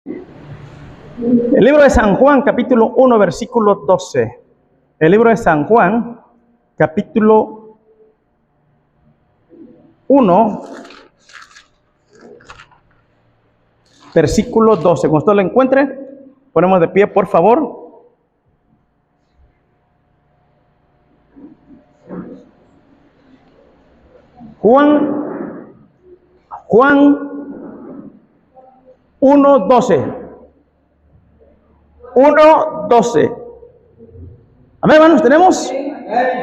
El libro de San Juan, capítulo 1, versículo 12. El libro de San Juan, capítulo 1, versículo 12. Cuando usted lo encuentre, ponemos de pie, por favor. Juan 1:12. 1:12. Amén, hermanos, ¿tenemos?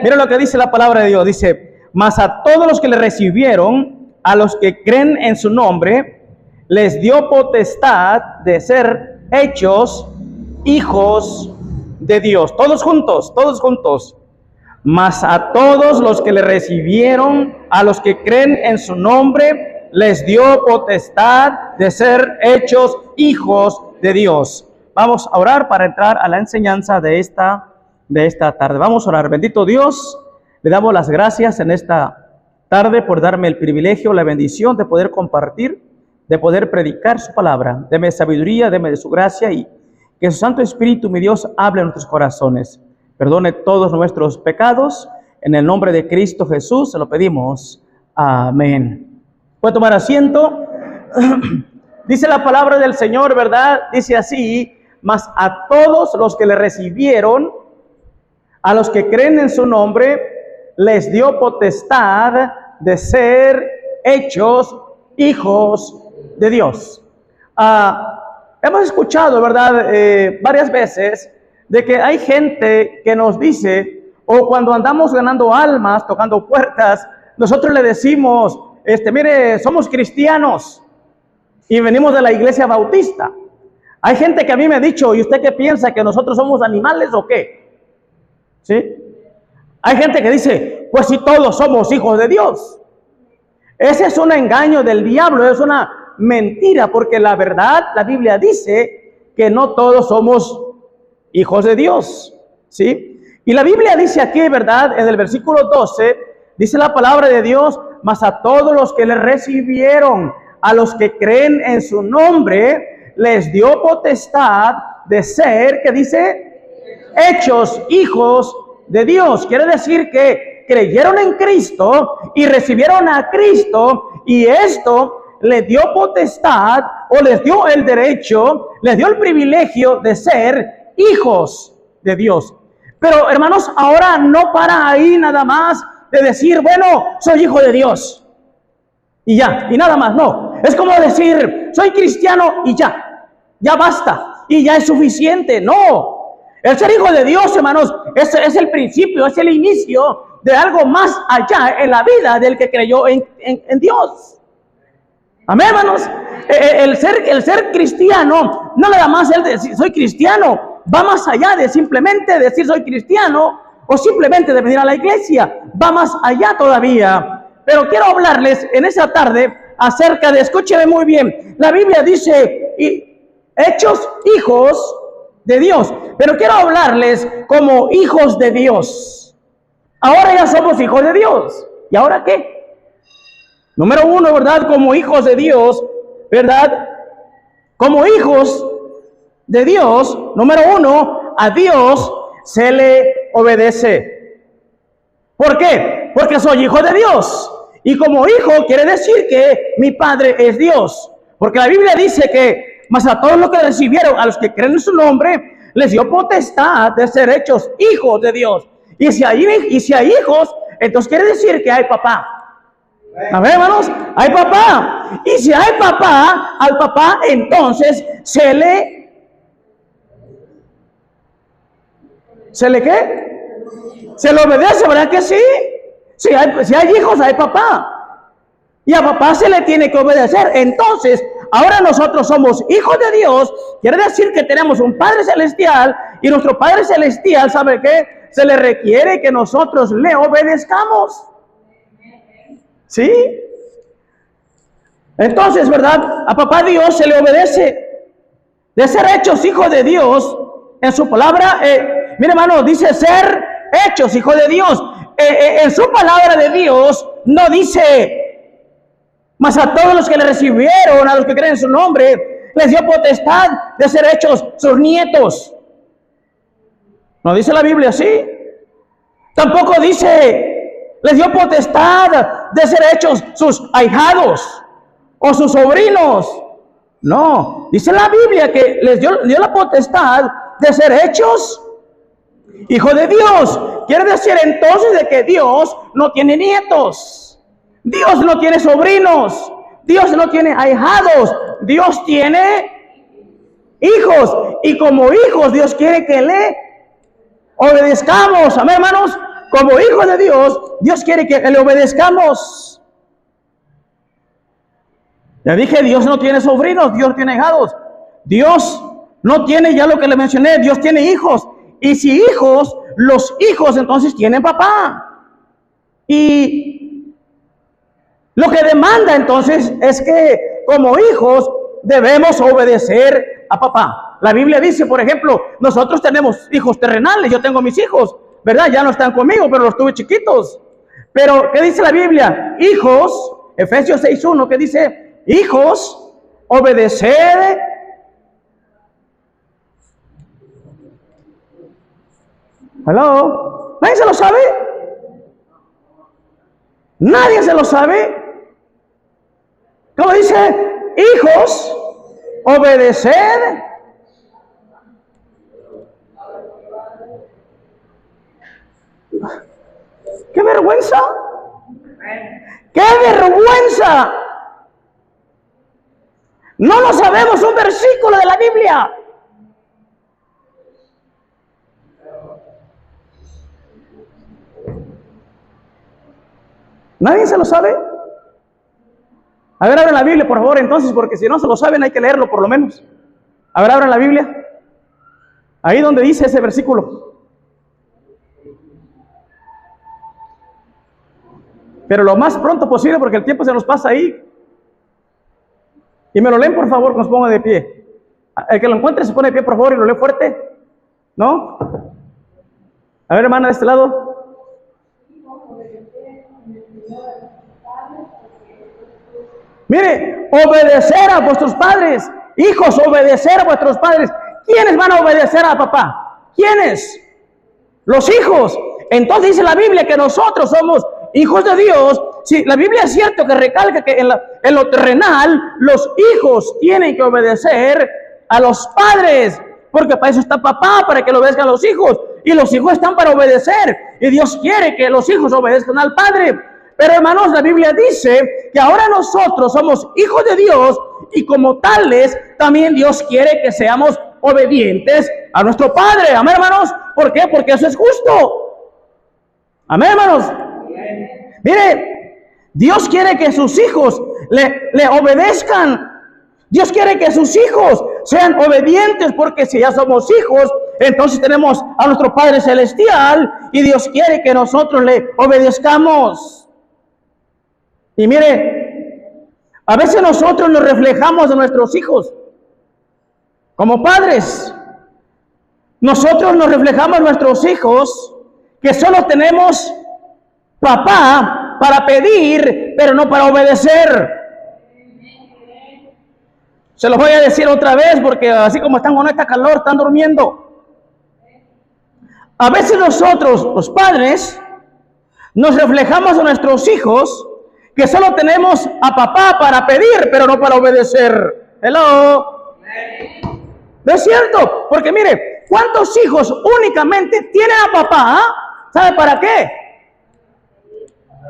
Mira lo que dice la palabra de Dios. Dice: mas a todos los que le recibieron, a los que creen en su nombre, les dio potestad de ser hechos hijos de Dios. Todos juntos, todos juntos. Mas a todos los que le recibieron, a los que creen en su nombre, les dio potestad de ser hechos hijos de Dios. Vamos a orar para entrar a la enseñanza de esta tarde. Vamos a orar. Bendito Dios, le damos las gracias en esta tarde por darme el privilegio, la bendición de poder compartir, de poder predicar su palabra. Deme sabiduría, deme de su gracia y que su Santo Espíritu, mi Dios, hable en nuestros corazones. Perdone todos nuestros pecados. En el nombre de Cristo Jesús se lo pedimos. Amén. ¿Puede tomar asiento? Dice la palabra del Señor, ¿verdad? Dice así: mas a todos los que le recibieron, a los que creen en su nombre, les dio potestad de ser hechos hijos de Dios. Hemos escuchado, ¿verdad? Varias veces de que hay gente que nos dice, o cuando andamos ganando almas, tocando puertas, nosotros le decimos, mire, somos cristianos y venimos de la iglesia bautista. Hay gente que a mí me ha dicho, ¿y usted qué piensa? ¿Que nosotros somos animales o qué? ¿Sí? Hay gente que dice, pues si todos somos hijos de Dios. Ese es un engaño del diablo, es una mentira, porque la verdad, la Biblia dice que no todos somos hijos de Dios. ¿Sí? Y la Biblia dice aquí, ¿verdad? En el versículo 12, dice la palabra de Dios: mas a todos los que le recibieron, a los que creen en su nombre, les dio potestad de ser, ¿qué dice? Hechos hijos de Dios. Quiere decir que creyeron en Cristo y recibieron a Cristo, y esto les dio potestad, o les dio el derecho, les dio el privilegio de ser hijos de Dios. Pero hermanos, ahora no para ahí nada más de decir, bueno, soy hijo de Dios y ya, y nada más. No, es como decir, soy cristiano y ya basta, y ya es suficiente. No, el ser hijo de Dios, hermanos, es el principio, es el inicio de algo más allá en la vida del que creyó en Dios. Amén, hermanos. El ser cristiano, no nada más el decir soy cristiano, va más allá de simplemente decir soy cristiano, o simplemente de venir a la iglesia, va más allá todavía. Pero quiero hablarles en esa tarde acerca de, escúcheme muy bien, la Biblia dice hechos hijos de Dios, pero quiero hablarles como hijos de Dios. Ahora ya somos hijos de Dios. ¿Y ahora qué? Número uno, ¿verdad? Como hijos de Dios, ¿verdad? Como hijos de Dios, número uno, a Dios se le obedece. ¿Por qué? Porque soy hijo de Dios. Y como hijo quiere decir que mi Padre es Dios. Porque la Biblia dice que, mas a todos los que recibieron, a los que creen en su nombre, les dio potestad de ser hechos hijos de Dios. Y si hay hijos, entonces quiere decir que hay papá. A ver, hermanos, hay papá. Y si hay papá, al papá entonces ¿se le qué? Se le obedece, ¿verdad que sí? Si hay hijos, hay papá. Y a papá se le tiene que obedecer. Entonces, ahora nosotros somos hijos de Dios. Quiere decir que tenemos un Padre Celestial. Y nuestro Padre Celestial, ¿sabe qué? Se le requiere que nosotros le obedezcamos. ¿Sí? Entonces, ¿verdad? A papá Dios se le obedece. De ser hechos hijos de Dios, en su palabra, mire hermano, dice ser hechos hijos de Dios. En su palabra de Dios no dice, mas a todos los que le recibieron, a los que creen en su nombre, les dio potestad de ser hechos sus nietos. ¿No dice la Biblia así? Tampoco dice, les dio potestad de ser hechos sus ahijados o sus sobrinos. No, dice la Biblia que les dio la potestad de ser hechos hijos de Dios. Quiere decir entonces de que Dios no tiene nietos, Dios no tiene sobrinos, Dios no tiene ahijados, Dios tiene hijos. Y como hijos Dios quiere que le obedezcamos. Amén, hermanos. Como hijos de Dios, Dios quiere que le obedezcamos. Ya dije, Dios no tiene sobrinos, Dios tiene ahijados. Dios no tiene, ya lo que le mencioné, Dios tiene hijos. Y si hijos, los hijos entonces tienen papá. Y lo que demanda entonces es que como hijos debemos obedecer a papá. La Biblia dice, por ejemplo, nosotros tenemos hijos terrenales. Yo tengo mis hijos, ¿verdad? Ya no están conmigo, pero los tuve chiquitos. Pero, ¿qué dice la Biblia? Hijos, Efesios 6:1, que dice, hijos, obedeced ¿hello? ¿Nadie se lo sabe? ¿Nadie se lo sabe? ¿Cómo dice? Hijos, obedeced. ¡Qué vergüenza! ¡Qué vergüenza! No lo sabemos un versículo de la Biblia. ¿Nadie se lo sabe? A ver, abran la Biblia, por favor, entonces, porque si no se lo saben hay que leerlo por lo menos. A ver, abran la Biblia. Ahí donde dice ese versículo. Pero lo más pronto posible porque el tiempo se nos pasa ahí. Y me lo leen, por favor, que nos ponga de pie. El que lo encuentre se pone de pie, por favor, y lo lee fuerte. ¿No? A ver, hermana, de este lado. Mire, obedecer a vuestros padres. Hijos, obedecer a vuestros padres. ¿Quiénes van a obedecer a papá? ¿Quiénes? Los hijos. Entonces dice la Biblia que nosotros somos hijos de Dios. Sí, la Biblia es cierto que recalca que en lo terrenal los hijos tienen que obedecer a los padres, porque para eso está papá, para que lo obedezcan los hijos, y los hijos están para obedecer, y Dios quiere que los hijos obedezcan al Padre. Pero hermanos, la Biblia dice que ahora nosotros somos hijos de Dios, y como tales también Dios quiere que seamos obedientes a nuestro Padre. Amén, hermanos. ¿Por qué? Porque eso es justo. Amén, hermanos. Mire, Dios quiere que sus hijos le obedezcan. Dios quiere que sus hijos sean obedientes, porque si ya somos hijos, entonces tenemos a nuestro Padre Celestial y Dios quiere que nosotros le obedezcamos. Y mire, a veces nosotros nos reflejamos de nuestros hijos como padres. Nosotros nos reflejamos nuestros hijos que solo tenemos papá para pedir, pero no para obedecer. Se los voy a decir otra vez porque así como están con esta calor, están durmiendo. A veces nosotros, los padres, nos reflejamos en nuestros hijos que solo tenemos a papá para pedir, pero no para obedecer. Hello. ¿No es cierto? Porque mire, ¿cuántos hijos únicamente tienen a papá? ¿Sabe para qué?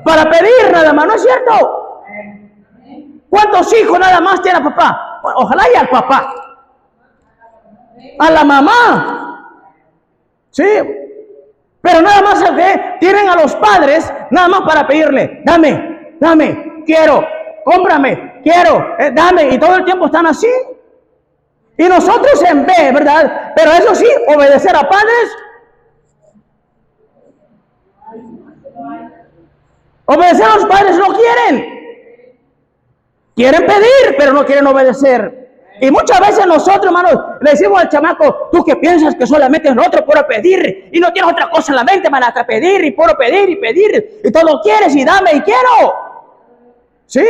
Para pedir nada más, ¿no es cierto? ¿Cuántos hijos nada más tiene a papá? Ojalá y al papá. A la mamá. Sí. Pero nada más que tienen a los padres nada más para pedirle, dame, quiero, cómprame, quiero, dame. Y todo el tiempo están así. Y nosotros en vez, ¿verdad? Pero eso sí, obedecer a padres. Obedecer a los padres no quieren. Quieren pedir, pero no quieren obedecer. Y muchas veces nosotros, hermanos, le decimos al chamaco, tú que piensas que solamente es lo otro puro pedir y no tienes otra cosa en la mente para que pedir y puro pedir y pedir y todo quieres y dame y quiero. ¿Sí?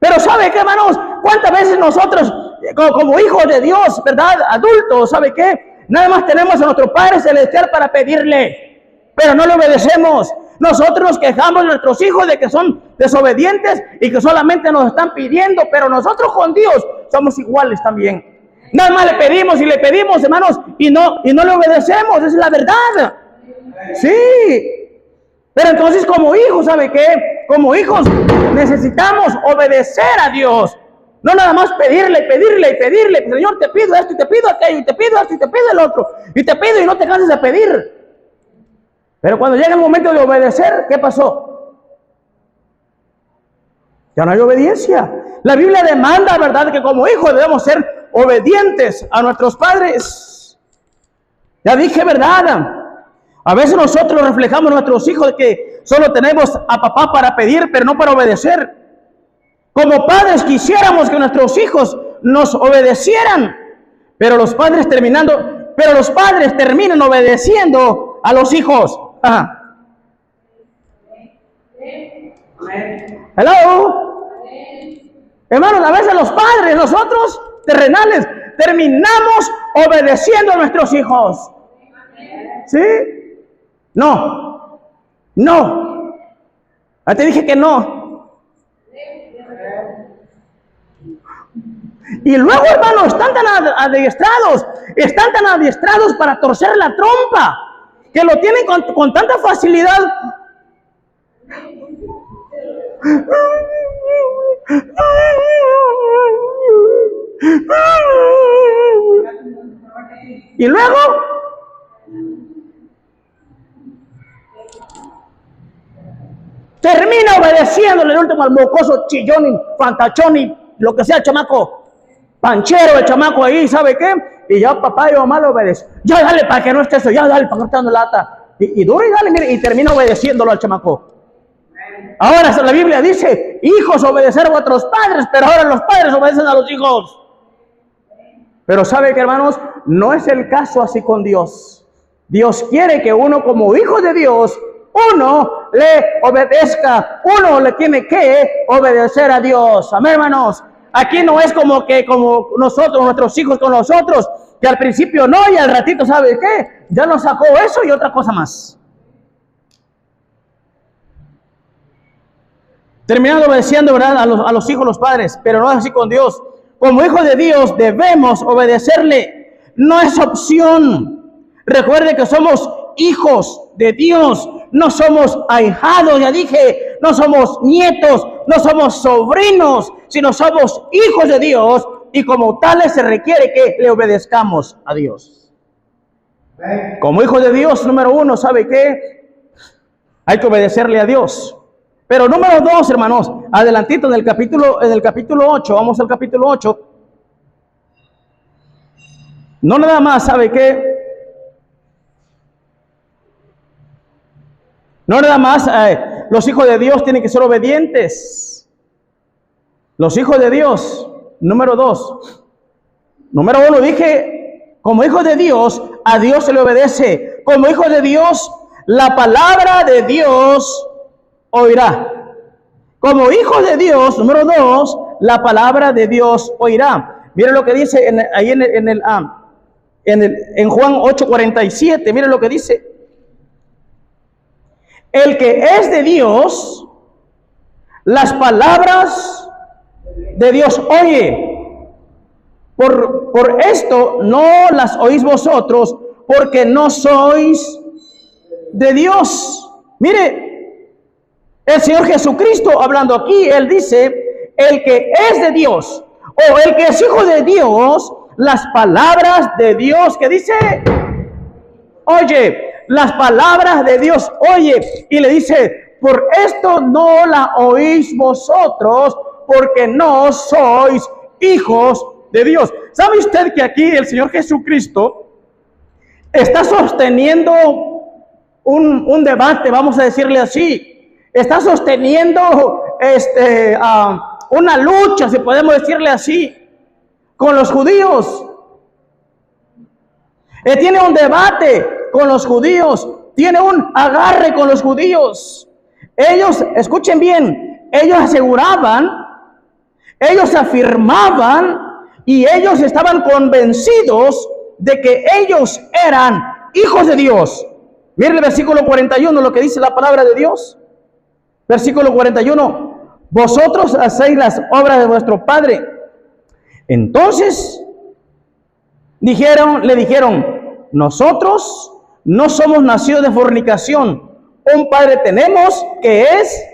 Pero ¿sabe qué, hermanos? ¿Cuántas veces nosotros, como hijos de Dios, verdad, adultos, ¿sabe qué? Nada más tenemos a nuestro Padre Celestial para pedirle, pero no le obedecemos. Nosotros nos quejamos de nuestros hijos de que son desobedientes y que solamente nos están pidiendo, pero nosotros con Dios somos iguales también. Nada más le pedimos y le pedimos, hermanos, y no le obedecemos. Esa es la verdad. Sí. Pero entonces como hijos, ¿sabe qué? Como hijos necesitamos obedecer a Dios. No nada más pedirle. Señor, te pido esto y te pido aquello y te pido esto y te pido el otro. Y te pido y no te canses de pedir. Pero cuando llega el momento de obedecer, ¿qué pasó? Ya no hay obediencia. La Biblia demanda, ¿verdad?, que como hijos debemos ser obedientes a nuestros padres. Ya dije, ¿verdad? A veces nosotros reflejamos a nuestros hijos de que solo tenemos a papá para pedir, pero no para obedecer. Como padres quisiéramos que nuestros hijos nos obedecieran, pero los padres terminan obedeciendo a los hijos. Ajá. Hello. Hermanos, a veces los padres, nosotros terrenales, terminamos obedeciendo a nuestros hijos. ¿Sí? No. Te dije que no. Y luego, hermanos, están tan adiestrados para torcer la trompa, que lo tienen con tanta facilidad. Y luego termina obedeciéndole el último al mocoso, chillón y fantachón y lo que sea, el chamaco panchero, el chamaco ahí, ¿sabe qué? Y ya papá y mamá lo obedece. Ya dale para que no esté eso, ya dale para que no esté dando lata. Y duro y dale, mire, y termina obedeciéndolo al chamaco. Ahora la Biblia dice, hijos, obedecer a vuestros padres, pero ahora los padres obedecen a los hijos. Pero ¿sabe qué, hermanos? No es el caso así con Dios. Dios quiere que uno como hijo de Dios, uno le obedezca, uno le tiene que obedecer a Dios. Amén, hermanos. Aquí no es como nosotros, nuestros hijos con nosotros, que al principio no y al ratito, ¿sabe qué? Ya nos sacó eso y otra cosa más. Terminando obedeciendo, ¿verdad?, a los hijos, los padres, pero no es así con Dios. Como hijos de Dios debemos obedecerle. No es opción. Recuerde que somos hijos de Dios. No somos ahijados, ya dije. No somos nietos, no somos sobrinos, sino somos hijos de Dios. Y como tales se requiere que le obedezcamos a Dios. Como hijos de Dios, número uno, ¿sabe qué? Hay que obedecerle a Dios. Pero número 2, hermanos, adelantito en el capítulo 8, vamos al capítulo 8. No nada más, ¿sabe qué? No nada más los hijos de Dios tienen que ser obedientes. Los hijos de Dios, número 2. Número 1, dije, como hijos de Dios, a Dios se le obedece. Como hijos de Dios, la palabra de Dios oirá. Como hijos de Dios, número 2, la palabra de Dios oirá. Mire lo que dice en Juan 8:47. Mire lo que dice. El que es de Dios, las palabras de Dios oye. Por esto no las oís vosotros, porque no sois de Dios. Mire, el Señor Jesucristo hablando aquí, Él dice, el que es de Dios, o el que es hijo de Dios, las palabras de Dios, ¿qué dice? Oye, las palabras de Dios oye. Y le dice, por esto no la oís vosotros, porque no sois hijos de Dios. ¿Sabe usted que aquí el Señor Jesucristo está sosteniendo un debate, vamos a decirle así? Está sosteniendo una lucha, si podemos decirle así, con los judíos. Tiene un debate con los judíos, tiene un agarre con los judíos. Ellos, escuchen bien, ellos aseguraban Ellos afirmaban y ellos estaban convencidos de que ellos eran hijos de Dios. Miren el versículo 41, lo que dice la palabra de Dios. Versículo 41. Vosotros hacéis las obras de vuestro padre. Entonces le dijeron, nosotros no somos nacidos de fornicación. Un padre tenemos que es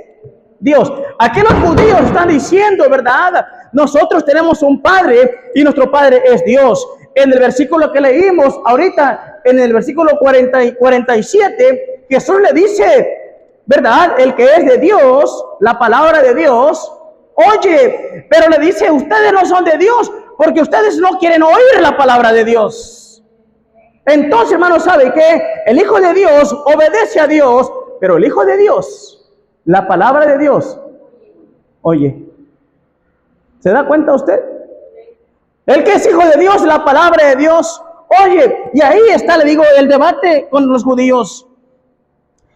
Dios. Aquí los judíos están diciendo, ¿verdad? Nosotros tenemos un padre y nuestro padre es Dios. En el versículo que leímos ahorita, en el versículo 40 y 47, Jesús le dice, ¿verdad? El que es de Dios, la palabra de Dios, oye, pero le dice, ustedes no son de Dios porque ustedes no quieren oír la palabra de Dios. Entonces, hermano, ¿sabe qué? El Hijo de Dios obedece a Dios, pero el Hijo de Dios, la palabra de Dios, oye, ¿se da cuenta usted? El que es hijo de Dios, la palabra de Dios, oye, y ahí está, le digo, el debate con los judíos.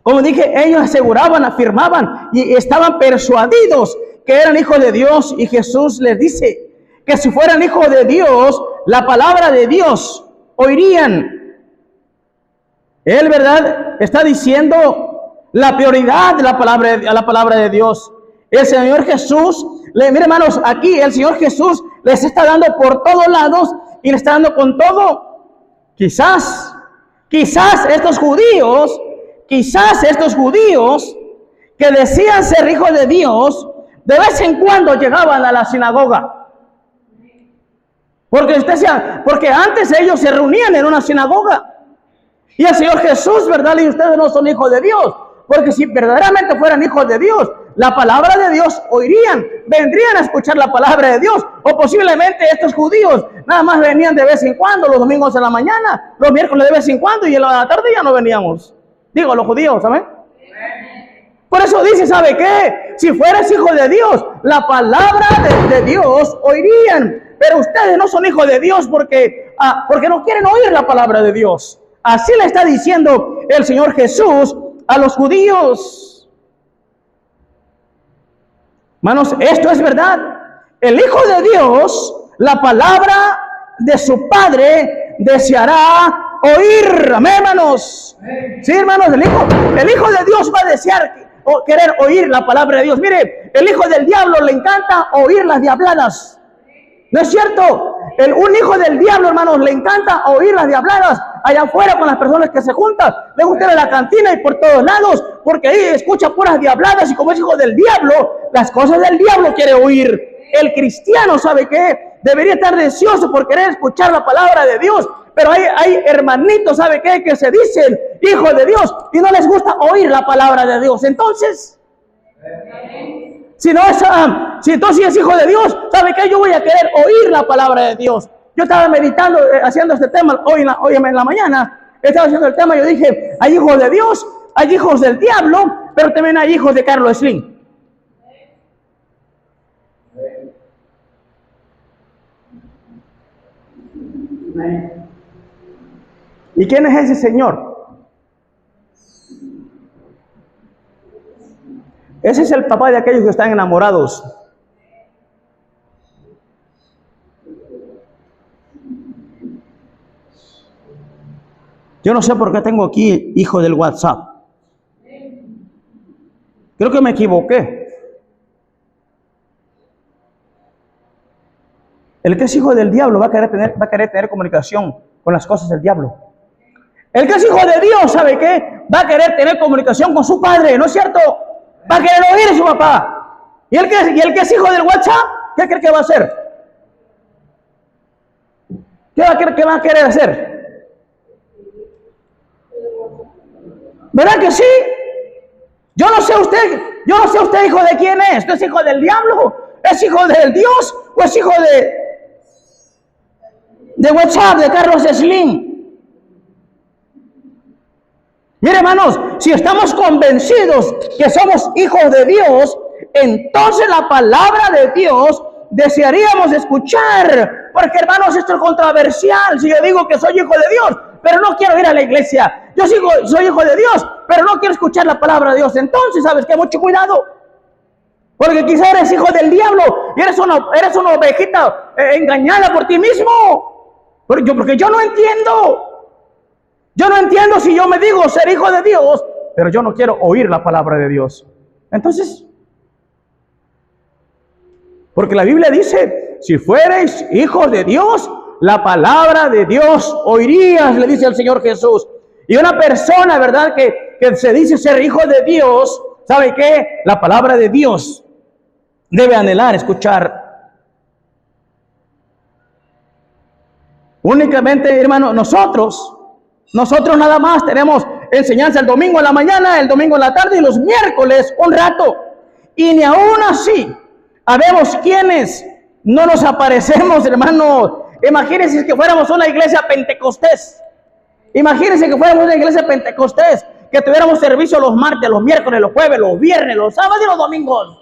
Como dije, ellos aseguraban, afirmaban y estaban persuadidos que eran hijos de Dios, y Jesús les dice que si fueran hijos de Dios, la palabra de Dios oirían. Él, ¿verdad?, está diciendo la prioridad de la palabra de Dios. El Señor Jesús, miren hermanos, aquí el Señor Jesús les está dando por todos lados y le está dando con todo. Quizás estos judíos que decían ser hijos de Dios, de vez en cuando llegaban a la sinagoga. Porque antes ellos se reunían en una sinagoga. Y el Señor Jesús, ¿verdad? Y ustedes no son hijos de Dios. Porque si verdaderamente fueran hijos de Dios, la palabra de Dios oirían, vendrían a escuchar la palabra de Dios. O posiblemente estos judíos nada más venían de vez en cuando, los domingos en la mañana, los miércoles de vez en cuando, y en la tarde ya no veníamos. Digo, los judíos, ¿saben? Por eso dice, ¿sabe qué? Si fueras hijo de Dios, la palabra de Dios oirían. Pero ustedes no son hijos de Dios porque no quieren oír la palabra de Dios. Así le está diciendo el Señor Jesús a los judíos. Hermanos, esto es verdad. El Hijo de Dios, la palabra de su Padre, deseará oír. Amén, hermanos. Sí, hermanos, el Hijo de Dios va a desear o querer oír la palabra de Dios. Mire, el hijo del diablo le encanta oír las diabladas. ¿No es cierto? Un hijo del diablo, hermanos, le encanta oír las diabladas allá afuera con las personas que se juntan. Le gusta ir a la cantina y por todos lados, porque ahí escucha puras diabladas, y como es hijo del diablo, las cosas del diablo quiere oír. El cristiano, ¿sabe qué? Debería estar deseoso por querer escuchar la palabra de Dios. Pero hay hermanitos, ¿sabe qué? Que se dicen hijos de Dios y no les gusta oír la palabra de Dios. Entonces, si entonces es hijo de Dios, ¿sabe qué? Yo voy a querer oír la palabra de Dios. Yo estaba meditando, haciendo este tema hoy en la mañana. Estaba haciendo el tema y yo dije, hay hijos de Dios, hay hijos del diablo, pero también hay hijos de Carlos Slim. ¿Y quién es ese señor? Ese es el papá de aquellos que están enamorados. Yo no sé por qué tengo aquí hijo del WhatsApp. Creo que me equivoqué. El que es hijo del diablo va a querer tener comunicación con las cosas del diablo. El que es hijo de Dios, ¿sabe qué? Va a querer tener comunicación con su padre, ¿no es cierto? Va a querer oír a su papá. ¿Y el que es hijo del WhatsApp? ¿Qué cree que va a hacer? ¿Qué va a querer hacer? ¿Verdad que sí? Yo no sé usted hijo de quién es. ¿Usted es hijo del diablo? ¿Es hijo del Dios? ¿O es hijo de WhatsApp, de Carlos Slim? Mire, hermanos, si estamos convencidos que somos hijos de Dios, entonces la palabra de Dios desearíamos escuchar. Porque, hermanos, esto es controversial. Si yo digo que soy hijo de Dios, pero no quiero ir a la iglesia. Yo soy hijo de Dios, pero no quiero escuchar la palabra de Dios. Entonces, ¿sabes qué? Mucho cuidado. Porque quizá eres hijo del diablo y eres una ovejita engañada por ti mismo. Porque yo no entiendo. Yo no entiendo si yo me digo ser hijo de Dios, pero yo no quiero oír la palabra de Dios. Entonces, porque la Biblia dice, si fuereis hijos de Dios, la palabra de Dios oirías, le dice el Señor Jesús. Y una persona, ¿verdad?, que se dice ser hijo de Dios, ¿sabe qué? La palabra de Dios debe anhelar escuchar. Únicamente, hermano, nosotros nada más tenemos enseñanza el domingo en la mañana, el domingo en la tarde y los miércoles un rato. Y ni aún así, habemos quienes no nos aparecemos, hermano. Imagínense que fuéramos una iglesia pentecostés. Imagínense que fuéramos una iglesia pentecostés, que tuviéramos servicio los martes, los miércoles, los jueves, los viernes, los sábados y los domingos.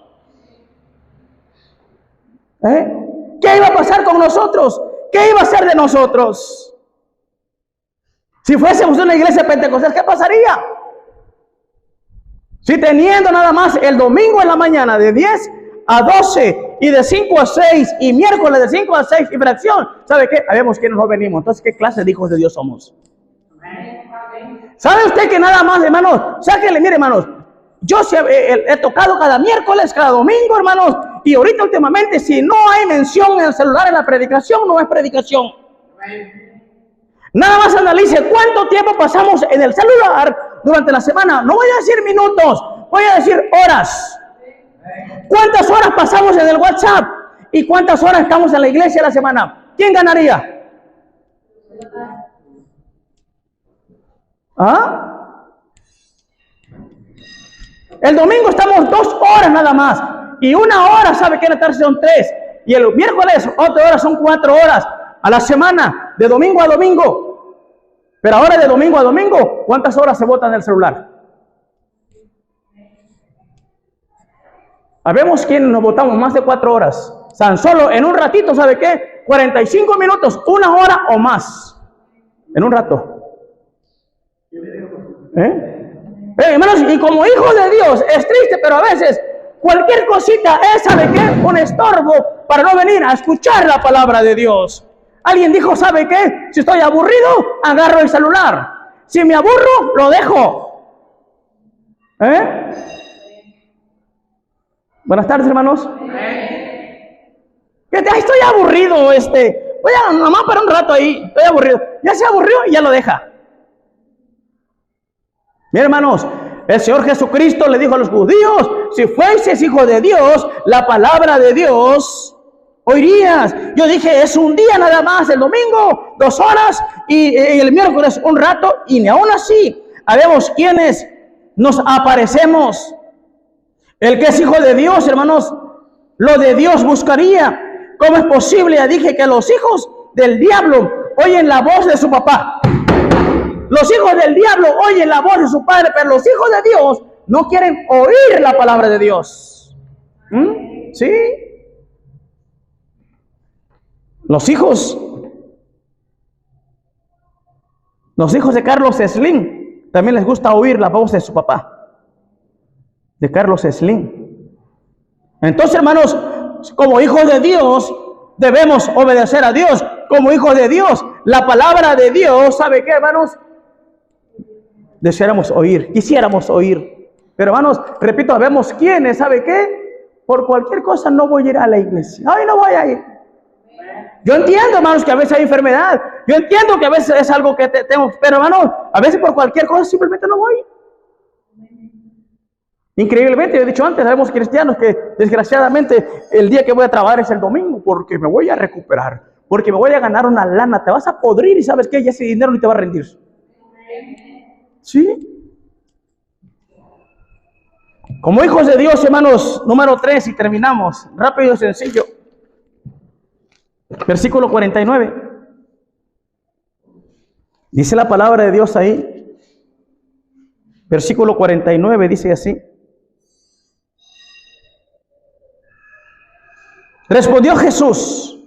¿Qué iba a pasar con nosotros? ¿Qué iba a ser de nosotros? Si fuésemos una iglesia pentecostés, ¿qué pasaría? Si teniendo nada más el domingo en la mañana de 10 a 12 y de 5 a 6 y miércoles de 5 a 6 y fracción, ¿sabe qué? Sabemos que no venimos. Entonces, ¿qué clase de hijos de Dios somos? ¿Sabe usted que nada más, hermanos? Sáquenle, mire, hermanos, yo he tocado cada miércoles, cada domingo, hermanos, y ahorita últimamente, si no hay mención en el celular en la predicación, no es predicación. Nada más analice cuánto tiempo pasamos en el celular durante la semana. No voy a decir minutos, voy a decir horas. ¿Cuántas horas pasamos en el WhatsApp? ¿Y cuántas horas estamos en la iglesia a la semana? ¿Quién ganaría? ¿Ah? El domingo estamos 2 horas nada más. Y 1 hora, ¿sabe qué? En la tarde son 3. Y el miércoles, otra hora, son 4 horas a la semana, de domingo a domingo. Pero ahora de domingo a domingo, ¿cuántas horas se botan en el celular? Habemos quienes nos votamos más de 4 horas. Tan solo en un ratito, ¿sabe qué? 45 minutos, 1 hora o más. En un rato. Hermanos, y como hijo de Dios, es triste, pero a veces cualquier cosita es, ¿sabe qué? Un estorbo para no venir a escuchar la palabra de Dios. Alguien dijo, ¿sabe qué? Si estoy aburrido, agarro el celular. Si me aburro, lo dejo. Buenas tardes, hermanos. Estoy aburrido, voy a nomás para un rato ahí, estoy aburrido. Ya se aburrió y ya lo deja. Mis hermanos, el Señor Jesucristo le dijo a los judíos, si fueses hijo de Dios, la palabra de Dios oirías. Yo dije, es un día nada más, el domingo, 2 horas, y el miércoles un rato, y ni aún así, habemos quienes nos aparecemos. El que es hijo de Dios, hermanos, lo de Dios buscaría. ¿Cómo es posible? Ya dije que los hijos del diablo oyen la voz de su papá. Los hijos del diablo oyen la voz de su padre, pero los hijos de Dios no quieren oír la palabra de Dios. ¿Sí? Los hijos de Carlos Slim también les gusta oír la voz de su papá. De Carlos Slim. Entonces, hermanos, como hijos de Dios, debemos obedecer a Dios. Como hijos de Dios, la palabra de Dios, ¿sabe qué, hermanos? Deseáramos oír, quisiéramos oír. Pero, hermanos, repito, vemos quiénes, ¿sabe qué? Por cualquier cosa no voy a ir a la iglesia. Ay, no voy a ir. Yo entiendo, hermanos, que a veces hay enfermedad. Yo entiendo que a veces es algo que tengo. Pero, hermanos, a veces por cualquier cosa simplemente no voy. Increíblemente, yo he dicho antes, sabemos cristianos que desgraciadamente el día que voy a trabajar es el domingo porque me voy a recuperar, porque me voy a ganar una lana, te vas a podrir y ¿sabes qué? Ya ese dinero ni te va a rendir. ¿Sí? Como hijos de Dios, hermanos, número 3 y terminamos, rápido y sencillo. Versículo 49. Dice la palabra de Dios ahí. Versículo 49 dice así. Respondió Jesús,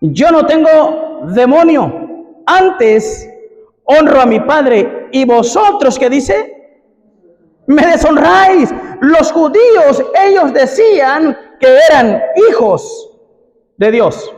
yo no tengo demonio, antes honro a mi Padre. ¿Y vosotros qué dice? me deshonráis. Los judíos, ellos decían que eran hijos de Dios.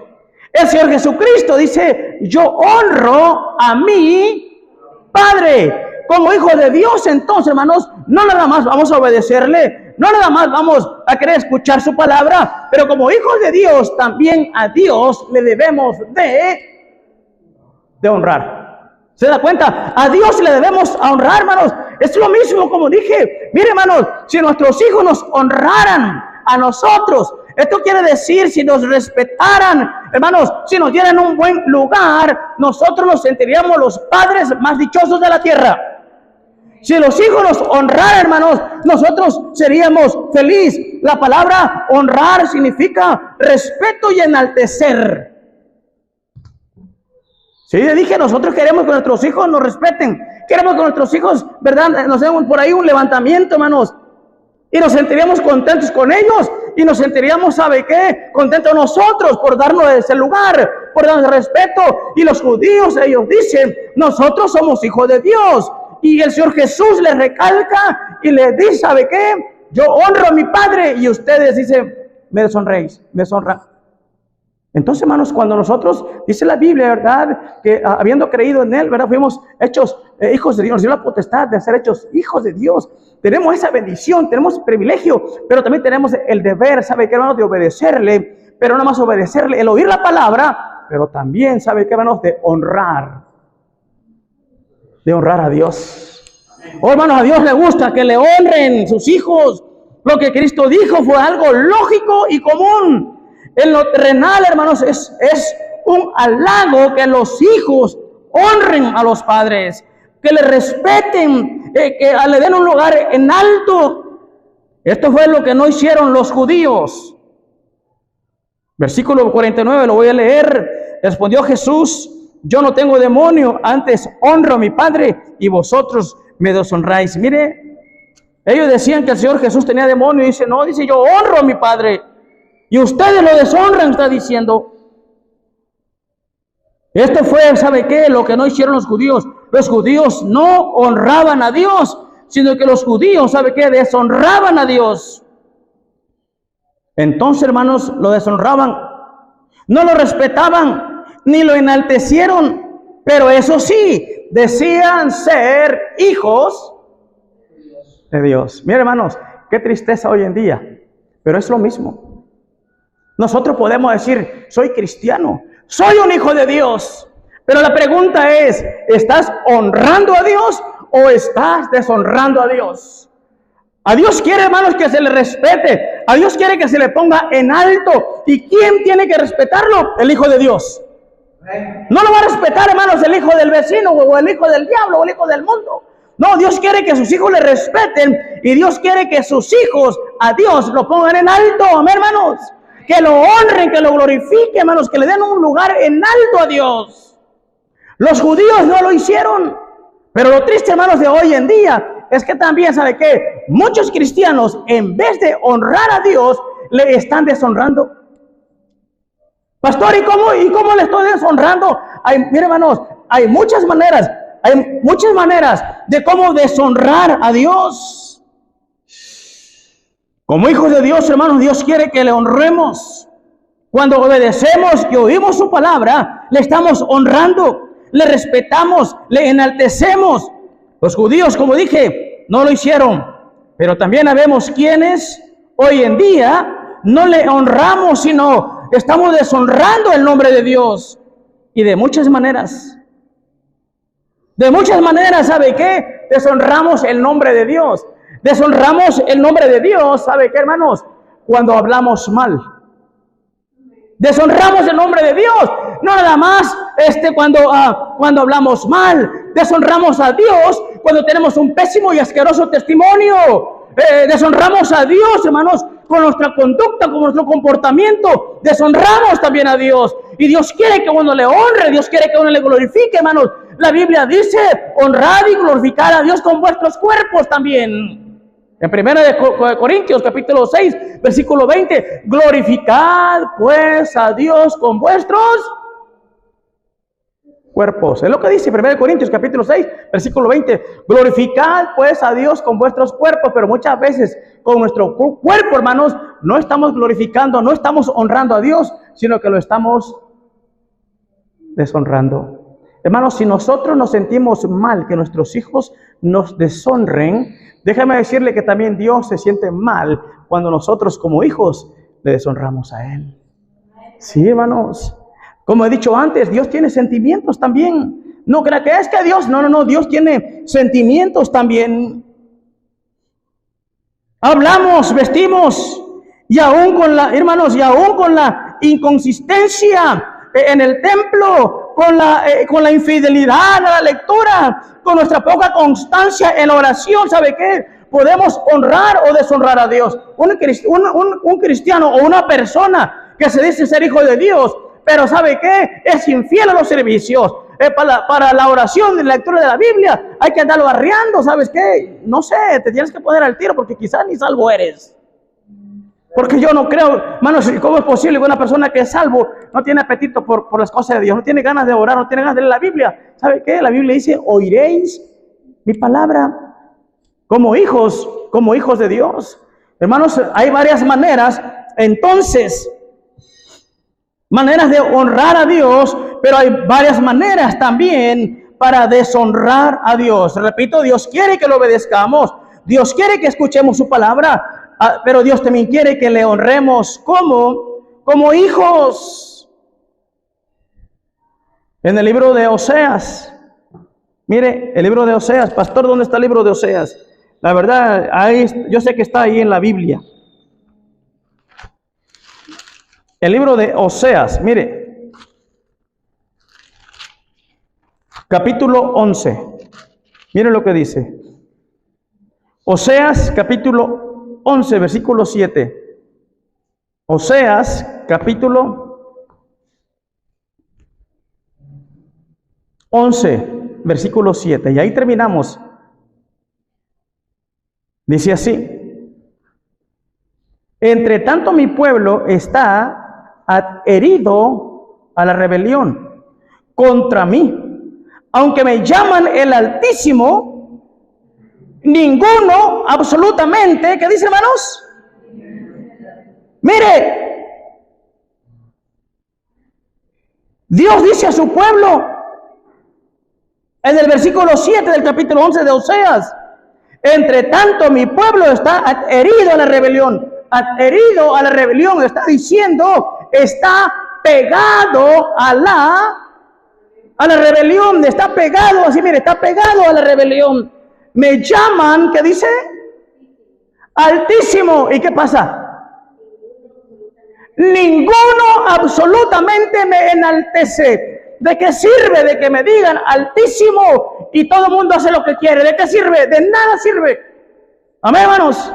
El Señor Jesucristo dice, yo honro a mi Padre. Como hijos de Dios, entonces, hermanos, no nada más vamos a obedecerle, no nada más vamos a querer escuchar su palabra, pero como hijos de Dios, también a Dios le debemos de honrar. ¿Se da cuenta? A Dios le debemos honrar, hermanos. Es lo mismo como dije. Mire, hermanos, si nuestros hijos nos honraran a nosotros, esto quiere decir, si nos respetaran, hermanos, si nos dieran un buen lugar, nosotros nos sentiríamos los padres más dichosos de la tierra. Si los hijos nos honraran, hermanos, nosotros seríamos felices. La palabra honrar significa respeto y enaltecer. Sí, le dije, nosotros queremos que nuestros hijos nos respeten. Queremos que nuestros hijos, ¿verdad?, nos den por ahí un levantamiento, hermanos. Y nos sentiríamos contentos con ellos. Y nos sentiríamos, ¿sabe qué? Contentos nosotros por darnos ese lugar, por darnos respeto. Y los judíos, ellos dicen, nosotros somos hijos de Dios. Y el Señor Jesús les recalca y les dice, ¿sabe qué? Yo honro a mi Padre y ustedes dicen, me deshonréis, me deshonran. Entonces, hermanos, cuando nosotros, dice la Biblia, ¿verdad?, que habiendo creído en Él, ¿verdad?, fuimos hechos hijos de Dios, nos dio la potestad de ser hechos hijos de Dios. Tenemos esa bendición, tenemos privilegio, pero también tenemos el deber, ¿sabe qué, hermanos?, de obedecerle, pero no más obedecerle, el oír la palabra, pero también, ¿sabe qué, hermanos?, de honrar a Dios. Oh, hermanos, a Dios le gusta que le honren sus hijos. Lo que Cristo dijo fue algo lógico y común. En lo terrenal, hermanos, es un halago que los hijos honren a los padres, que le respeten, que le den un lugar en alto. Esto fue lo que no hicieron los judíos. Versículo 49, lo voy a leer. Respondió Jesús, yo no tengo demonio, antes honro a mi Padre y vosotros me deshonráis. Mire, ellos decían que el Señor Jesús tenía demonio y dice, no, dice, yo honro a mi Padre. Y ustedes lo deshonran, está diciendo. Esto fue, ¿sabe qué? Lo que no hicieron los judíos. Los judíos no honraban a Dios, sino que los judíos, ¿sabe qué? Deshonraban a Dios. Entonces, hermanos, lo deshonraban. No lo respetaban, ni lo enaltecieron. Pero eso sí, decían ser hijos de Dios. Miren, hermanos, qué tristeza hoy en día. Pero es lo mismo. Nosotros podemos decir, soy cristiano, soy un hijo de Dios. Pero la pregunta es, ¿estás honrando a Dios o estás deshonrando a Dios? A Dios quiere, hermanos, que se le respete. A Dios quiere que se le ponga en alto. ¿Y quién tiene que respetarlo? El Hijo de Dios. No lo va a respetar, hermanos, el hijo del vecino o el hijo del diablo o el hijo del mundo. No, Dios quiere que sus hijos le respeten y Dios quiere que sus hijos a Dios lo pongan en alto. Amén, hermanos. Que lo honren, que lo glorifiquen, hermanos, que le den un lugar en alto a Dios. Los judíos no lo hicieron. Pero lo triste, hermanos, de hoy en día es que también, ¿sabe qué? Muchos cristianos, en vez de honrar a Dios, le están deshonrando. Pastor, ¿y cómo le estoy deshonrando? Mire, hermanos, hay muchas maneras de cómo deshonrar a Dios. Como hijos de Dios, hermanos, Dios quiere que le honremos. Cuando obedecemos y oímos su palabra, le estamos honrando, le respetamos, le enaltecemos. Los judíos, como dije, no lo hicieron. Pero también sabemos quienes hoy en día no le honramos, sino estamos deshonrando el nombre de Dios. Y de muchas maneras. De muchas maneras, ¿sabe qué? Deshonramos el nombre de Dios. Deshonramos el nombre de Dios, ¿sabe qué, hermanos? Cuando hablamos mal. Deshonramos el nombre de Dios. No nada más cuando hablamos mal. Deshonramos a Dios cuando tenemos un pésimo y asqueroso testimonio. Deshonramos a Dios, hermanos, con nuestra conducta, con nuestro comportamiento. Deshonramos también a Dios. Y Dios quiere que uno le honre, Dios quiere que uno le glorifique, hermanos. La Biblia dice, honrad y glorificar a Dios con vuestros cuerpos también. En 1 Corintios, capítulo 6, versículo 20, glorificad pues a Dios con vuestros cuerpos. Es lo que dice 1 Corintios capítulo 6, versículo 20. Glorificad pues a Dios con vuestros cuerpos, pero muchas veces con nuestro cuerpo, hermanos, no estamos glorificando, no estamos honrando a Dios, sino que lo estamos deshonrando. Hermanos, si nosotros nos sentimos mal que nuestros hijos nos deshonren, déjame decirle que también Dios se siente mal cuando nosotros como hijos le deshonramos a Él. Sí, hermanos. Como he dicho antes, Dios tiene sentimientos también. No crea que es que Dios, no, Dios tiene sentimientos también. Hablamos, vestimos, y aún con la, hermanos, y aún con la inconsistencia en el templo, con la infidelidad a la lectura, con nuestra poca constancia en la oración, ¿sabe qué? Podemos honrar o deshonrar a Dios. Un cristiano o una persona que se dice ser hijo de Dios, pero ¿sabe qué? Es infiel a los servicios. Para la oración y la lectura de la Biblia hay que andarlo arreando, ¿sabes qué? No sé, te tienes que poner al tiro porque quizás ni salvo eres. Porque yo no creo, hermanos, ¿cómo es posible que una persona que es salvo no tiene apetito por las cosas de Dios, no tiene ganas de orar, no tiene ganas de leer la Biblia? ¿Sabe qué? La Biblia dice, oiréis mi palabra como hijos de Dios. Hermanos, hay varias maneras, entonces, maneras de honrar a Dios, pero hay varias maneras también para deshonrar a Dios. Repito, Dios quiere que lo obedezcamos, Dios quiere que escuchemos su palabra, pero Dios también quiere que le honremos como hijos. En el libro de Oseas, mire, el libro de Oseas, pastor, ¿dónde está el libro de Oseas? La verdad, yo sé que está ahí en la Biblia. El libro de Oseas, mire, capítulo 11, mire lo que dice. Oseas, capítulo 11, versículo 7. Oseas, capítulo 11, versículo 7. Y ahí terminamos. Dice así: entre tanto mi pueblo está adherido a la rebelión contra mí, aunque me llaman el Altísimo, ninguno absolutamente, ¿qué dice, hermanos? Mire, Dios dice a su pueblo en el versículo 7 del capítulo 11 de Oseas: entre tanto mi pueblo está adherido a la rebelión. Adherido a la rebelión, está diciendo, está pegado a la rebelión, está pegado, así mire, está pegado a la rebelión. Me llaman, ¿qué dice? Altísimo. ¿Y qué pasa? Ninguno absolutamente me enaltece. ¿De qué sirve de que me digan Altísimo y todo el mundo hace lo que quiere? ¿De qué sirve? De nada sirve. Amén, hermanos.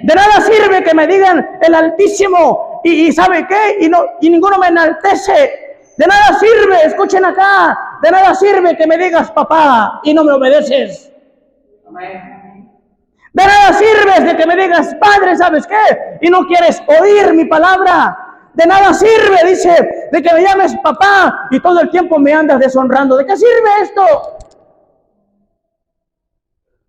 De nada sirve que me digan el Altísimo y ¿sabe qué? Y ninguno me enaltece. De nada sirve, escuchen acá, de nada sirve que me digas papá y no me obedeces. De nada sirve de que me digas padre, ¿sabes qué? Y no quieres oír mi palabra. De nada sirve, dice, de que me llames papá y todo el tiempo me andas deshonrando. ¿De qué sirve esto?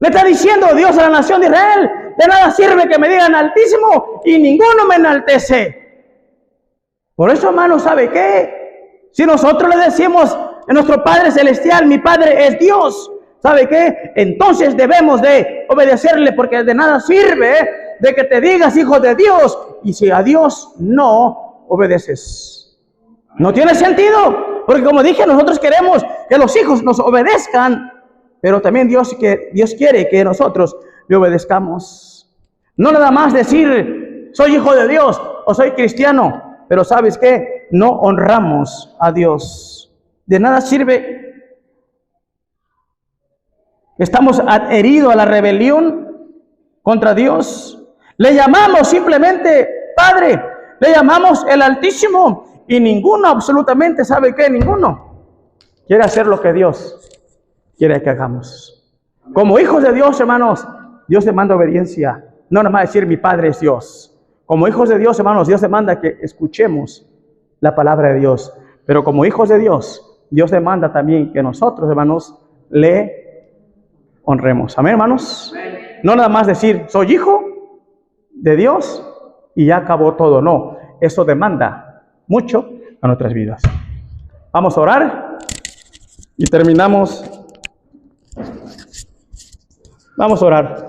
Le está diciendo Dios a la nación de Israel: de nada sirve que me digan Altísimo y ninguno me enaltece. Por eso, hermano, ¿sabe qué? Si nosotros le decimos a nuestro Padre Celestial, mi Padre es Dios, ¿sabe qué? Entonces debemos de obedecerle, porque de nada sirve de que te digas hijo de Dios y si a Dios no obedeces. No tiene sentido, porque como dije, nosotros queremos que los hijos nos obedezcan, pero también Dios quiere que nosotros le obedezcamos. No nada más decir soy hijo de Dios o soy cristiano, pero ¿sabes qué? No honramos a Dios. De nada sirve. Estamos adheridos a la rebelión contra Dios. Le llamamos simplemente Padre, le llamamos el Altísimo y ninguno absolutamente, ¿sabe qué? Ninguno quiere hacer lo que Dios quiere que hagamos. Como hijos de Dios, hermanos, Dios demanda obediencia. No nada más decir mi Padre es Dios. Como hijos de Dios, hermanos, Dios demanda que escuchemos la palabra de Dios. Pero como hijos de Dios, Dios demanda también que nosotros, hermanos, le honremos. Amén, hermanos. No nada más decir, soy hijo de Dios y ya acabó todo. No, eso demanda mucho a nuestras vidas. Vamos a orar y terminamos. Vamos a orar.